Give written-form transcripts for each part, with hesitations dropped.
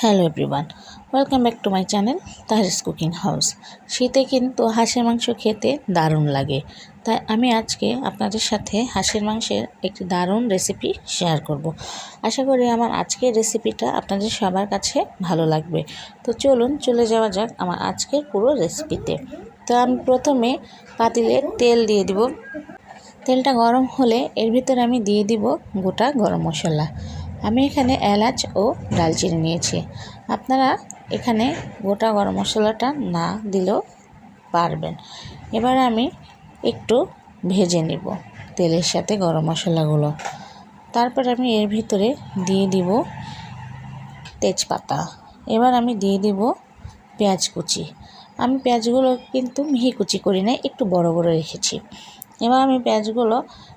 Hello everyone, welcome back to my channel Tahris cooking house. শীতে কিন্তু হাঁসের মাংস খেতে দারুণ লাগে, তাই আমি আজকে আপনাদের সাথে হাঁসের মাংসের একটি দারুণ রেসিপি শেয়ার করব। আশা করি আমার আজকের রেসিপিটা আপনাদের সবার কাছে ভালো লাগবে। তো চলুন চলে যাওয়া যাক আমার আজকের পুরো রেসিপিতে। তো আমি প্রথমে পাতিলে তেল দিয়ে দিব। তেলটা গরম হলে এর ভিতরে আমি দিয়ে দিব গোটা গরম মশলা। আমি এখানে এলাচ ও দারচিনি নিয়েছি। আপনারা এখানে গোটা গরম মশলাটা না দিলেও পারবেন। এবার আমি একটু ভেজে নিব তেলের সাথে গরম মশলাগুলো। তারপর আমি এর ভিতরে দিয়ে দিব তেজপাতা। এবার আমি দিয়ে দিব পেঁয়াজ কুচি। আমি পেঁয়াজগুলো কিন্তু মিহি কুচি করি না, একটু বড় বড় রেখেছি। এবার আমি পেঁয়াজগুলো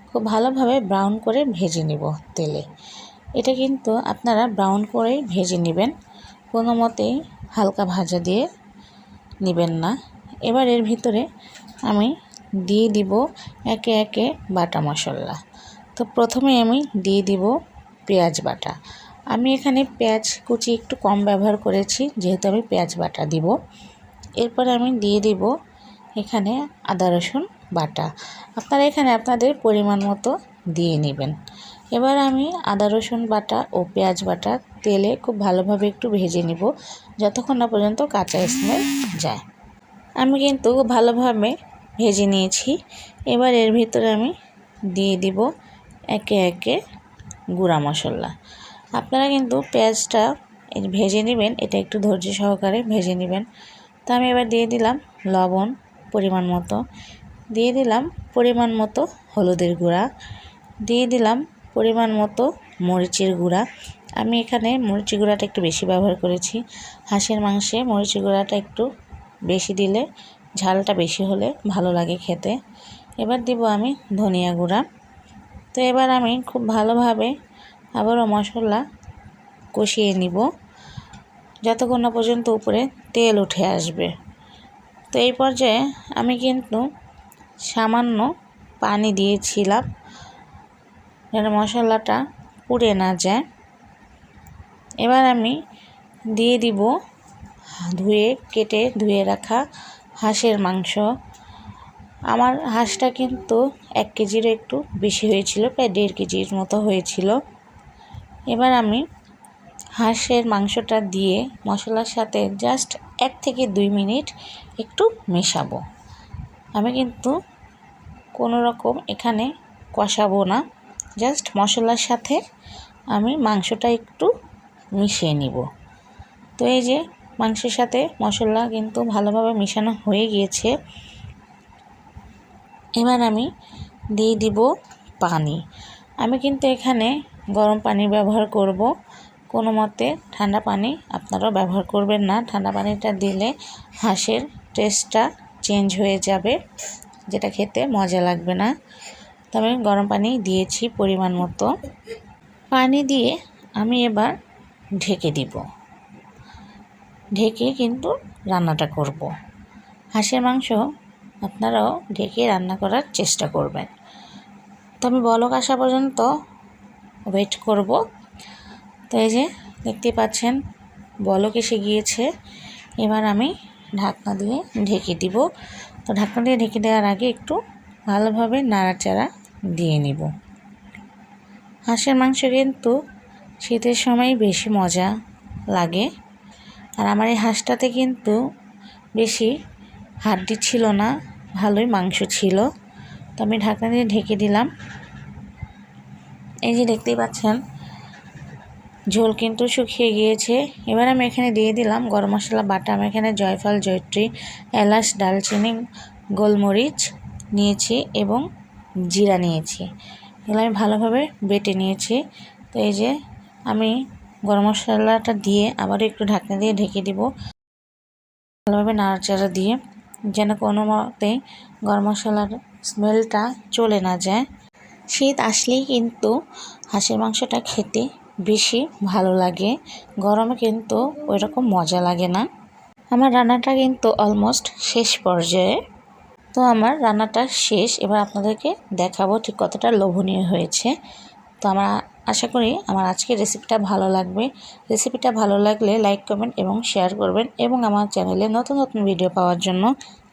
খুব ভালোভাবে ব্রাউন করে ভেজে নিব তেলে। এটা কিন্তু আপনারা ব্রাউন করেই ভেজে নেবেন, কোনো মতেই হালকা ভাজা দিয়ে নেবেন না। এবার এর ভিতরে আমি দিয়ে দিব একে একে বাটা মশলা। তো প্রথমে আমি দিয়ে দিব পেঁয়াজ বাটা। আমি এখানে পেঁয়াজ কুচি একটু কম ব্যবহার করেছি, যেহেতু আমি পেঁয়াজ বাটা দিব। এরপরে আমি দিয়ে দিব এখানে আদা রসুন বাটা। আপনারা এখানে আপনাদের পরিমাণ মতো দিয়ে নেবেন। এবার আমি আদা রসুন বাটা ও পেঁয়াজ বাটা তেলে খুব ভালোভাবে একটু ভেজে নিব, যতক্ষণ না পর্যন্ত কাঁচা স্মেল যায়। আমি কিন্তু খুব ভালোভাবে ভেজে নিয়েছি। এবার এর ভিতরে আমি দিয়ে দিব একে একে গুঁড়া মশলা। আপনারা কিন্তু পেঁয়াজটা ভেজে নেবেন, এটা একটু ধৈর্য সহকারে ভেজে নেবেন। তো আমি এবার দিয়ে দিলাম লবণ পরিমাণ মতো, দিয়ে দিলাম পরিমাণ মতো হলুদের গুঁড়া, দিয়ে দিলাম পরিমাণ মতো মরিচের গুঁড়া। আমি এখানে মরিচের গুঁড়াটা একটু বেশি ব্যবহার করেছি। হাঁসের মাংসে মরিচের গুঁড়াটা একটু বেশি দিলে, ঝালটা বেশি হলে ভালো লাগে খেতে। এবার দিব আমি ধনিয়া গুঁড়া। তো এবার আমি খুব ভালোভাবে আবারও মশলা কষিয়ে নিব, যতক্ষণ না পর্যন্ত উপরে তেল উঠে আসবে। তো এই পর্যায়ে আমি কিন্তু সামান্য পানি দিয়েছিলাম, যেন মশলাটা পুড়ে না যায়। এবার আমি দিয়ে দিব কেটে ধুয়ে রাখা হাঁসের মাংস। আমার হাঁসটা কিন্তু 1 কেজিরও একটু বেশি হয়েছিল, প্রায় 1.5 কেজির মতো হয়েছিল। এবার আমি হাঁসের মাংসটা দিয়ে মশলার সাথে জাস্ট 1 থেকে 2 মিনিট একটু মেশাবো। আমি কিন্তু কোনো রকম এখানে কষাবো না, জাস্ট মশলার সাথে আমি মাংসটা একটু মিশিয়ে নিব। তো এই যে মাংসের সাথে মশলা কিন্তু ভালোভাবে মেশানো হয়ে গিয়েছে। এবার আমি দিয়ে দিব পানি। আমি কিন্তু এখানে গরম পানি ব্যবহার করব, কোনো মতে ঠান্ডা পানি আপনারাও ব্যবহার করবেন না। ঠান্ডা পানিটা দিলে হাঁসের টেস্টটা চেঞ্জ হয়ে যাবে, যেটা খেতে মজা লাগবে না। তবে গরম পানি দিয়েছি পরিমাণ মতো। পানি দিয়ে আমি এবার ঢেকে দিব। ঢেকে কিন্তু রান্নাটা করব। হাঁসের মাংস আপনারাও ঢেকে রান্না করার চেষ্টা করবেন। তো আমি বলক আসা পর্যন্ত ওয়েট করব। তো এই যে দেখতে পাচ্ছেন বলক এসে গিয়েছে। এবার আমি ঢাকনা দিয়ে ঢেকে দিব। তো ঢাকনা দিয়ে ঢেকে দেওয়ার আগে একটু ভালোভাবে নাড়াচাড়া দিয়ে নিব। হাঁসের মাংস কিন্তু শীতের সময় বেশি মজা লাগে। আর আমার এই হাঁসটাতে কিন্তু বেশি হাড্ডি ছিল না, ভালোই মাংস ছিল। তো আমি ঢাকনা দিয়ে ঢেকে দিলাম। এই যে দেখতেই পাচ্ছেন ঝোল কিন্তু শুকিয়ে গিয়েছে। এবার আমি এখানে দিয়ে দিলাম গরম মশলা বাটা। আমি এখানে জয়ফল, জয়ত্রী, এলাচ, দারচিনি, গোলমরিচ নিয়েছি এবং জিরা নিয়েছি। এগুলো আমি ভালোভাবে বেটে নিয়েছি। তো এই যে আমি গরম মশলাটা দিয়ে আবারও একটু ঢাকনা দিয়ে ঢেকে দিব, ভালোভাবে নাড়াচাড়া দিয়ে, যেন কোনো মতেই গরম মশলার স্মেলটা চলে না যায়। শীত আসলেই কিন্তু হাঁসের মাংসটা খেতে বেশি ভালো লাগে, গরমে কিন্তু ওই রকম মজা লাগে না। আমার রান্নাটা কিন্তু অলমোস্ট শেষ পর্যায়ে। তো আমার রান্নাটা শেষ। এবার আপনাদেরকে দেখাবো ঠিক কতটা লোভনীয় হয়েছে। তো আমার আশা করি আমার আজকের রেসিপিটা ভালো লাগবে। রেসিপিটা ভালো লাগলে লাইক কমেন্ট এবং শেয়ার করবেন এবং আমার চ্যানেলে নতুন নতুন ভিডিও পাওয়ার জন্য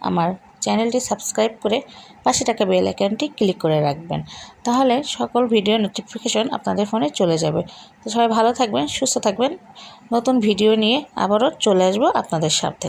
আমার চ্যানেলটি সাবস্ক্রাইব করে পাশে থাকা বেল আইকনটি ক্লিক করে রাখবেন। তাহলে সকল ভিডিও নোটিফিকেশন আপনাদের ফোনে চলে যাবে। তো সবাই ভালো থাকবেন, সুস্থ থাকবেন। নতুন ভিডিও নিয়ে আবারও চলে আসবো আপনাদের সাথে।